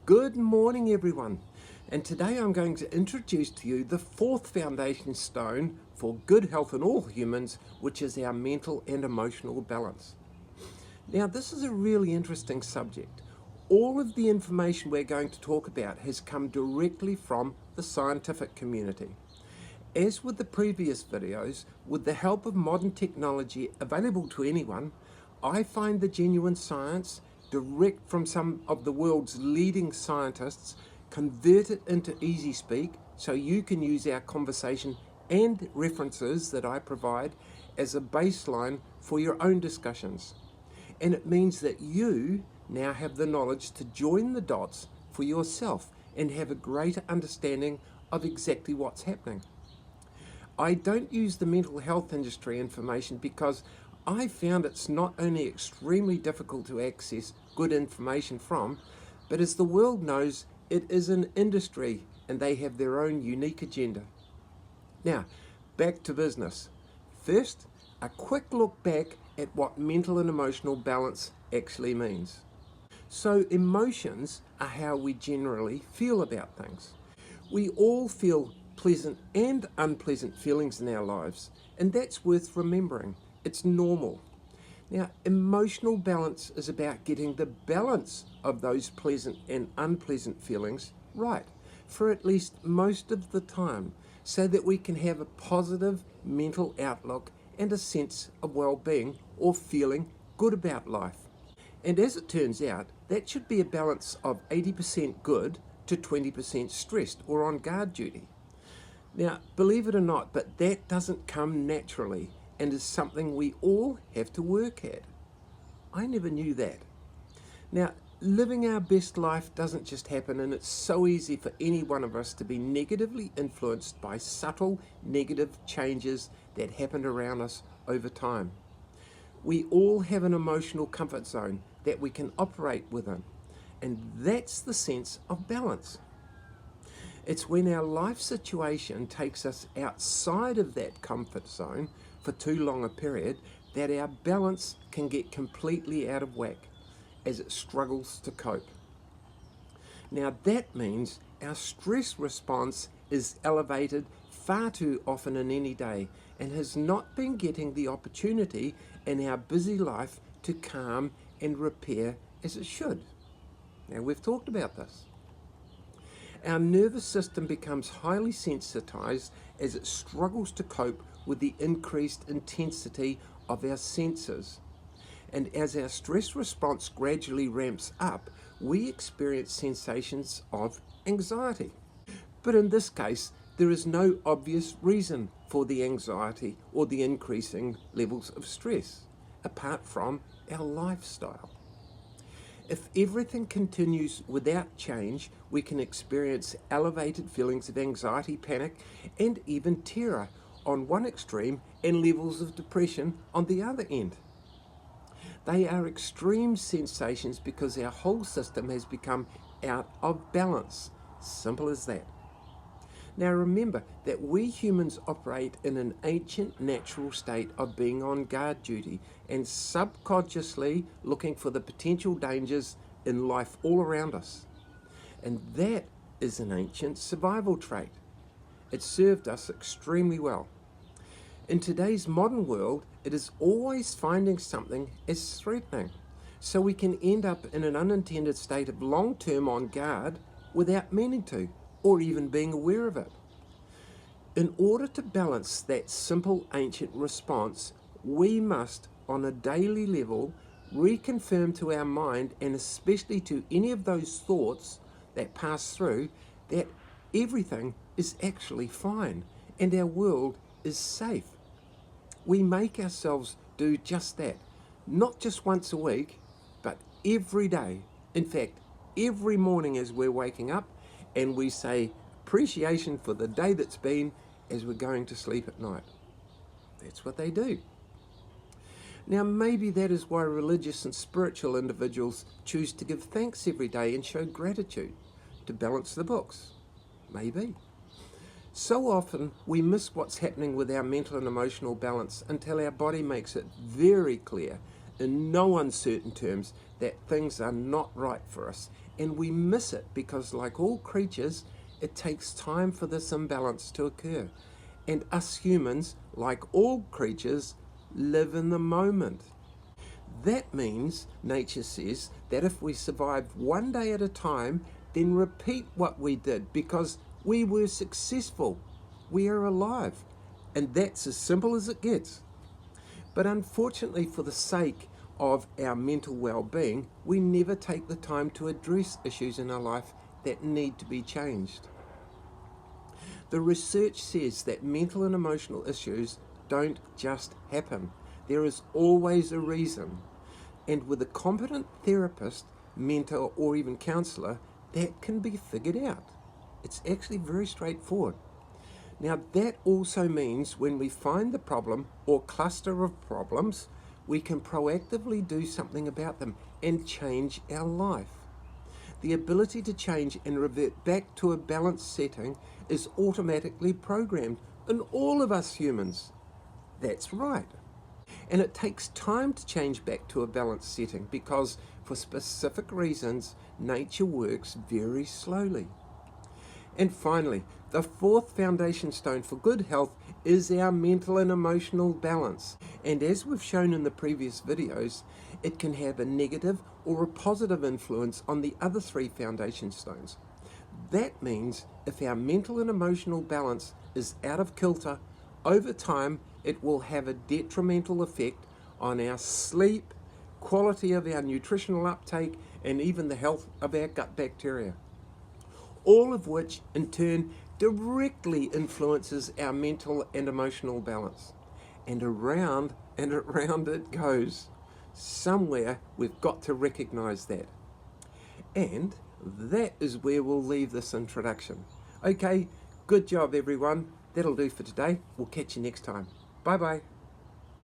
Good morning, everyone. And today I'm going to introduce to you the fourth foundation stone for good health in all humans, which is our mental and emotional balance. Now, this is a really interesting subject. All of the information we're going to talk about has come directly from the scientific community. As with the previous videos, with the help of modern technology available to anyone, I find the genuine science direct from some of the world's leading scientists, convert it into easy speak so you can use our conversation and references that I provide as a baseline for your own discussions. And it means that you now have the knowledge to join the dots for yourself and have a greater understanding of exactly what's happening. I don't use the mental health industry information because I found it's not only extremely difficult to access good information from, but as the world knows, it is an industry and they have their own unique agenda. Now, back to business. First, a quick look back at what mental and emotional balance actually means. So emotions are how we generally feel about things. We all feel pleasant and unpleasant feelings in our lives, and that's worth remembering. It's normal. Now, emotional balance is about getting the balance of those pleasant and unpleasant feelings right for at least most of the time, so that we can have a positive mental outlook and a sense of well-being or feeling good about life. And as it turns out, that should be a balance of 80% good to 20% stressed or on guard duty. Now, believe it or not, but that doesn't come naturally and is something we all have to work at. I never knew that. Now, living our best life doesn't just happen, and it's so easy for any one of us to be negatively influenced by subtle negative changes that happen around us over time. We all have an emotional comfort zone that we can operate within, and that's the sense of balance. It's when our life situation takes us outside of that comfort zone for too long a period that our balance can get completely out of whack as it struggles to cope. Now that means our stress response is elevated far too often in any day and has not been getting the opportunity in our busy life to calm and repair as it should. Now we've talked about this. Our nervous system becomes highly sensitized as it struggles to cope with the increased intensity of our senses. And as our stress response gradually ramps up, we experience sensations of anxiety. But in this case, there is no obvious reason for the anxiety or the increasing levels of stress, apart from our lifestyle. If everything continues without change, we can experience elevated feelings of anxiety, panic, and even terror on one extreme and levels of depression on the other end. They are extreme sensations because our whole system has become out of balance. Simple as that. Now remember that we humans operate in an ancient natural state of being on guard duty and subconsciously looking for the potential dangers in life all around us. And that is an ancient survival trait. It served us extremely well. In today's modern world, it is always finding something as threatening, so we can end up in an unintended state of long-term on guard without meaning to, or even being aware of it. In order to balance that simple ancient response, we must, on a daily level, reconfirm to our mind, and especially to any of those thoughts that pass through, that everything is actually fine and our world is safe. We make ourselves do just that, not just once a week, but every day. In fact, every morning as we're waking up, and we say appreciation for the day that's been as we're going to sleep at night. That's what they do. Now maybe that is why religious and spiritual individuals choose to give thanks every day and show gratitude to balance the books. Maybe. So often we miss what's happening with our mental and emotional balance until our body makes it very clear in no uncertain terms that things are not right for us And we miss it because, like all creatures, it takes time for this imbalance to occur. And us humans, like all creatures, live in the moment. That means, nature says, that if we survive one day at a time, then repeat what we did because we were successful. We are alive. And that's as simple as it gets. But unfortunately, for the sake of our mental well-being, we never take the time to address issues in our life that need to be changed. The research says that mental and emotional issues don't just happen. There is always a reason. And with a competent therapist, mentor, or even counselor, that can be figured out. It's actually very straightforward. Now, that also means when we find the problem or cluster of problems, we can proactively do something about them and change our life. The ability to change and revert back to a balanced setting is automatically programmed in all of us humans. That's right. And it takes time to change back to a balanced setting because, for specific reasons, nature works very slowly. And finally, the fourth foundation stone for good health is our mental and emotional balance. And as we've shown in the previous videos, it can have a negative or a positive influence on the other three foundation stones. That means if our mental and emotional balance is out of kilter, over time it will have a detrimental effect on our sleep, quality of our nutritional uptake, and even the health of our gut bacteria. All of which in turn directly influences our mental and emotional balance. And around it goes. Somewhere we've got to recognize that. And that is where we'll leave this introduction. Okay, good job everyone. That'll do for today. We'll catch you next time. Bye bye.